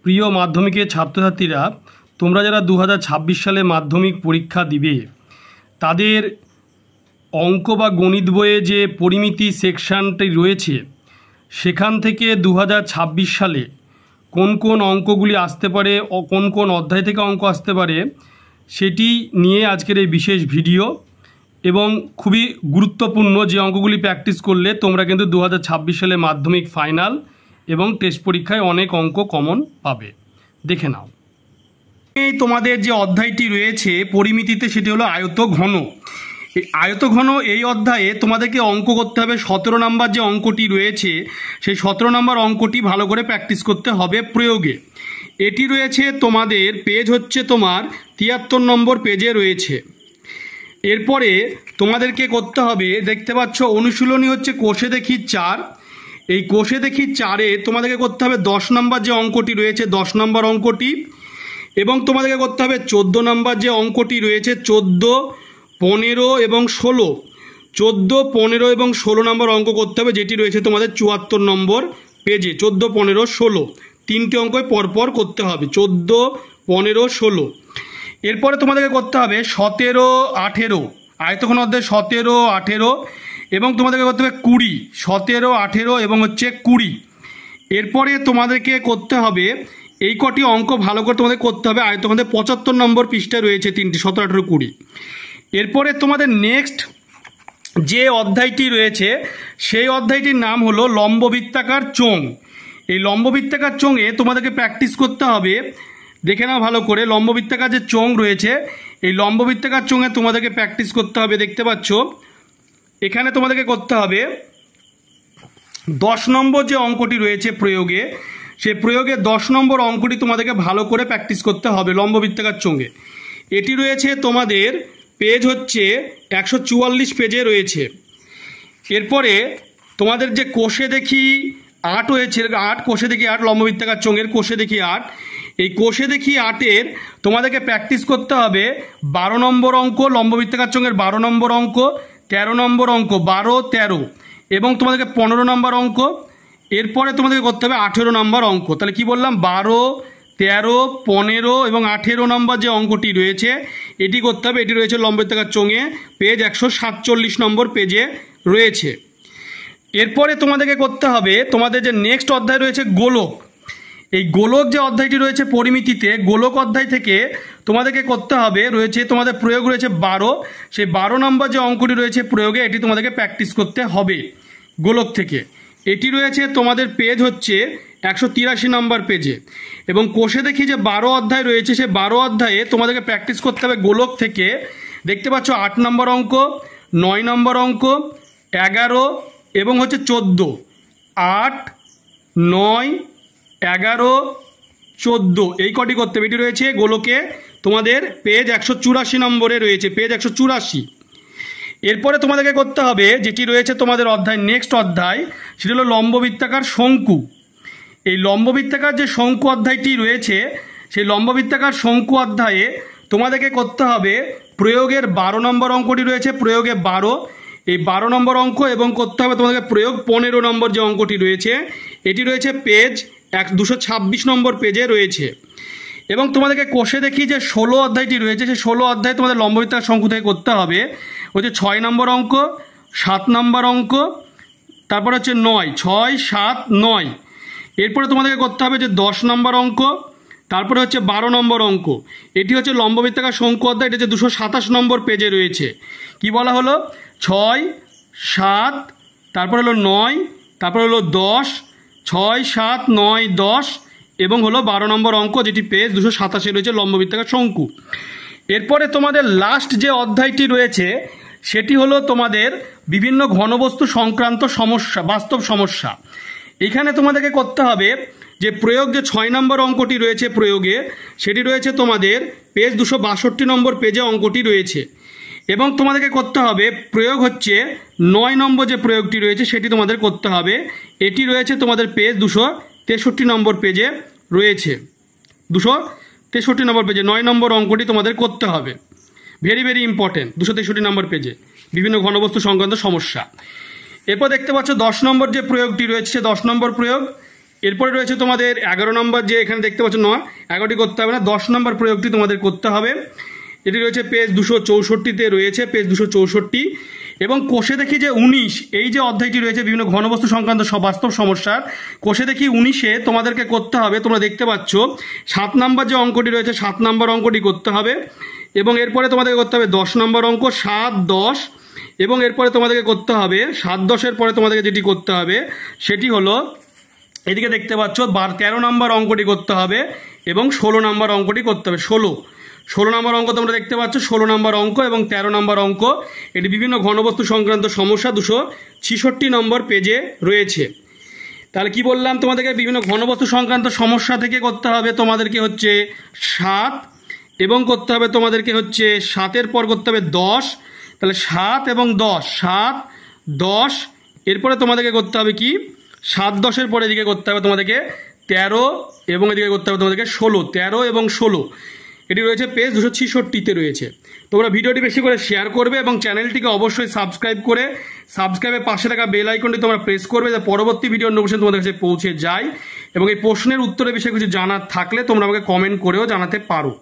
প্রিয় মাধ্যমিকের ছাত্রছাত্রীরা, তোমরা যারা 2026 সালে মাধ্যমিক পরীক্ষা দিবে তাদের অঙ্ক বা গণিত বইয়ে যে পরিমিতি সেকশানটি রয়েছে সেখান থেকে 2026 সালে কোন কোন অঙ্কগুলি আসতে পারে ও কোন কোন অধ্যায় থেকে অঙ্ক আসতে পারে সেটি নিয়ে আজকের এই বিশেষ ভিডিও। এবং খুবই গুরুত্বপূর্ণ যে অঙ্কগুলি প্র্যাকটিস করলে তোমরা কিন্তু 2026 সালে মাধ্যমিক ফাইনাল এবং টেস্ট পরীক্ষায় অনেক অঙ্ক কমন পাবে। দেখে নাও। এই তোমাদের যে অধ্যায়টি রয়েছে পরিমিতিতে সেটি হলো আয়ত ঘন। এই আয়ত ঘন এই অধ্যায়ে তোমাদেরকে অঙ্ক করতে হবে। 17 নম্বর যে অঙ্কটি রয়েছে সেই 17 নম্বর অঙ্কটি ভালো করে প্র্যাকটিস করতে হবে প্রয়োগে। এটি রয়েছে তোমাদের পেজ হচ্ছে তোমার 73 নম্বর পেজে রয়েছে। এরপরে তোমাদেরকে করতে হবে, দেখতে পাচ্ছ অনুশীলনী হচ্ছে কোষে দেখি 4। এই কোষে দেখি 4-এ তোমাদেরকে করতে হবে 10 নম্বর যে অঙ্কটি রয়েছে 10 নম্বর অঙ্কটি, এবং তোমাদেরকে করতে হবে 14 নম্বর যে অঙ্কটি রয়েছে 14, 15 এবং 16। 14, 15 এবং 16 নম্বর অঙ্ক করতে হবে যেটি রয়েছে তোমাদের 74 নম্বর পেজে। 14, 15, 16 তিনটে অঙ্কই পরপর করতে হবে, 14, 15, 16। এরপরে তোমাদেরকে করতে হবে 17, 18 আয়তঘন অধ্যায় 17, 18 এবং তোমাদেরকে করতে হবে 20, 17, 18 এবং হচ্ছে 20। এরপরে তোমাদেরকে করতে হবে এই কটি অঙ্ক ভালো করে তোমাদের করতে হবে। আয়তঘনে 75 নম্বর পৃষ্ঠায় রয়েছে তিনটি, 17, 18, 20। এরপরে তোমাদের নেক্সট যে অধ্যায়টি রয়েছে সেই অধ্যায়টির নাম হলো লম্ববৃত্তাকার চোঙ। এই লম্ববৃত্তাকার চোঙে তোমাদেরকে প্র্যাকটিস করতে হবে। দেখে নাও ভালো করে, লম্ববৃত্তাকার যে চোঙ রয়েছে এই লম্ববৃত্তাকার চোঙে তোমাদেরকে প্র্যাকটিস করতে হবে। দেখতে পাচ্ছ এখানে তোমাদেরকে করতে হবে 10 নম্বর যে অঙ্কটি রয়েছে প্রয়োগে, সেই প্রয়োগে 10 নম্বর অঙ্কটি তোমাদেরকে ভালো করে প্র্যাকটিস করতে হবে লম্ববৃত্তাকার চোঙে। এটি রয়েছে তোমাদের পেজ হচ্ছে 144 পেজে রয়েছে। এরপরে তোমাদের যে কোষে দেখি 8 হয়েছে, 8 কোষে দেখি 8 লম্ববৃত্তাকার চোঙের কোষে দেখি 8। এই কোষে দেখি 8-এর তোমাদেরকে প্র্যাকটিস করতে হবে 12 নম্বর অঙ্ক, লম্ববৃত্তাকার চোঙের 12 নম্বর অঙ্ক, 13 নম্বর অঙ্ক, 12, 13 এবং তোমাদেরকে 15 নম্বর অঙ্ক। এরপরে তোমাদেরকে করতে হবে 18 নম্বর অঙ্ক। তাহলে কি বললাম, 12, 13, 15 এবং 18 নম্বর যে অঙ্কটি রয়েছে এটি করতে হবে। এটি রয়েছে লম্ববৃত্তাকার চোঙে পেজ 147 নম্বর পেজে রয়েছে। এরপরে তোমাদেরকে করতে হবে তোমাদের যে নেক্সট অধ্যায় রয়েছে গোলক। এই গোলক যে অধ্যায়টি রয়েছে পরিমিতিতে, গোলক অধ্যায় থেকে তোমাদেরকে করতে হবে রয়েছে তোমাদের প্রয়োগ রয়েছে 12। সেই 12 নম্বর যে অঙ্কটি রয়েছে প্রয়োগে এটি তোমাদেরকে প্র্যাকটিস করতে হবে গোলক থেকে। এটি রয়েছে তোমাদের পেজ হচ্ছে 183 নম্বর পেজে। এবং কোষে দেখি যে 12 অধ্যায় রয়েছে সেই 12 অধ্যায়ে তোমাদেরকে প্র্যাকটিস করতে হবে গোলক থেকে। দেখতে পাচ্ছ 8 নম্বর অঙ্ক, 9 নম্বর অঙ্ক, 11 এবং হচ্ছে 14। 8, 9, 11, 14 এই কটি করতে হবে। এটি রয়েছে গোলকে তোমাদের পেজ 184 নম্বরে রয়েছে, পেজ 184। এরপরে তোমাদেরকে করতে হবে যেটি রয়েছে তোমাদের অধ্যায় নেক্সট অধ্যায় সেটি হলো লম্ববৃত্তাকার শঙ্কু। এই লম্ববৃত্তাকার যে শঙ্কু অধ্যায়টি রয়েছে সেই লম্ববৃত্তাকার শঙ্কু অধ্যায়ে তোমাদেরকে করতে হবে প্রয়োগের 12 নম্বর অঙ্কটি রয়েছে প্রয়োগে 12, এই 12 নম্বর অঙ্ক এবং করতে হবে তোমাদেরকে প্রয়োগ 15 নম্বর যে অঙ্কটি রয়েছে এটি রয়েছে পেজ 226 নম্বর পেজে রয়েছে। এবং তোমাদেরকে কোষে দেখি যে 16 অধ্যায়টি রয়েছে সেই 16 অধ্যায় তোমাদের লম্ববৃত্তাকার শঙ্কু থেকে করতে হবে। হচ্ছে 6 নম্বর অঙ্ক, 7 নম্বর অঙ্ক, তারপর হচ্ছে 9, 6, 7, 9। এরপরে তোমাদেরকে করতে হবে যে 10 নম্বর অঙ্ক, তারপরে হচ্ছে 12 নম্বর অঙ্ক। এটি হচ্ছে লম্ববৃত্তাকার শঙ্কু অধ্যায়, এটা হচ্ছে 227 নম্বর পেজে রয়েছে। কি বলা হলো, 6, 7, তারপর হলো 9, তারপর হলো 10, 6, 7, 9, 10 এবং হলো 12 নম্বর অঙ্ক যেটি পেজ 227 রয়েছে লম্ববৃত্তাকার শঙ্কু। এরপরে তোমাদের লাস্ট যে অধ্যায়টি রয়েছে সেটি হলো তোমাদের বিভিন্ন ঘনবস্তু সংক্রান্ত সমস্যা, বাস্তব সমস্যা। এখানে তোমাদেরকে করতে হবে যে প্রয়োগ যে 6 নম্বর অঙ্কটি রয়েছে প্রয়োগে সেটি রয়েছে তোমাদের পেজ 262 নম্বর পেজে অঙ্কটি রয়েছে। এবং তোমাদেরকে করতে হবে প্রয়োগ হচ্ছে 9 নম্বর যে প্রয়োগটি রয়েছে সেটি তোমাদের করতে হবে। এটি রয়েছে তোমাদের পেজ 263 নম্বর পেজে রয়েছে, 263 নম্বর পেজে 9 নম্বর অঙ্কটি তোমাদের করতে হবে। ভেরি ভেরি ইম্পর্টেন্ট, 263 নম্বর পেজে বিভিন্ন ঘনবস্তু সংক্রান্ত সমস্যা। এরপর দেখতে পাচ্ছ 10 নম্বর যে প্রয়োগটি রয়েছে 10 নম্বর প্রয়োগ এরপরে রয়েছে তোমাদের 11 নম্বর, যে এখানে দেখতে পাচ্ছ 11টি করতে হবে না, 10 নম্বর প্রয়োগটি তোমাদের করতে হবে। এটি রয়েছে পেজ 264-তে রয়েছে, পেজ 264। এবং কোষে দেখি যে 19, এই যে অধ্যায়টি রয়েছে বিভিন্ন ঘনবস্তু সংক্রান্ত বাস্তব সমস্যার, কোষে দেখি 19-এ তোমাদেরকে করতে হবে, তোমরা দেখতে পাচ্ছ 7 নম্বর যে অঙ্কটি রয়েছে 7 নম্বর অঙ্কটি করতে হবে। এবং এরপরে তোমাদেরকে করতে হবে 10 নম্বর অঙ্ক 7, 10। এবং এরপরে তোমাদেরকে করতে হবে 7, 10-এর পরে তোমাদেরকে যেটি করতে হবে সেটি হলো, এদিকে দেখতে পাচ্ছ 13 নম্বর অঙ্কটি করতে হবে এবং 16 নম্বর অঙ্কটি করতে হবে। 16 নম্বর অঙ্ক তোমরা দেখতে পাচ্ছ, 16 নম্বর অঙ্ক এবং 13 নম্বর অঙ্ক, এটি বিভিন্ন ঘনবস্তু সংক্রান্ত সমস্যা 266 নম্বর পেজে রয়েছে। তাহলে কি বললাম, তোমাদেরকে বিভিন্ন ঘনবস্তু সংক্রান্ত সমস্যা থেকে করতে হবে তোমাদেরকে হচ্ছে 7, এবং করতে হবে তোমাদেরকে হচ্ছে 7-এর পর করতে হবে 10। তাহলে 7 এবং 10, 7, 10। এরপরে তোমাদেরকে করতে হবে কি, 7, 10-এর পরে এদিকে করতে হবে তোমাদেরকে 13, এবং এদিকে করতে হবে তোমাদেরকে 16, 13 এবং 16। এটি রয়েছে পেজ 266-তে রয়েছে। তোমরা ভিডিওটি বেশি করে শেয়ার করবে এবং চ্যানেলটিকে অবশ্যই সাবস্ক্রাইব করে সাবস্ক্রাইবের পাশে থাকা বেল আইকনটি তোমরা প্রেস করবে, যাতে পরবর্তী ভিডিও নোটিফিকেশন তোমাদের কাছে পৌঁছে যায়। এবং এই প্রশ্নের উত্তরের বিষয়ে কিছু জানার থাকলে তোমরা আমাকে কমেন্ট করেও জানাতে পারো।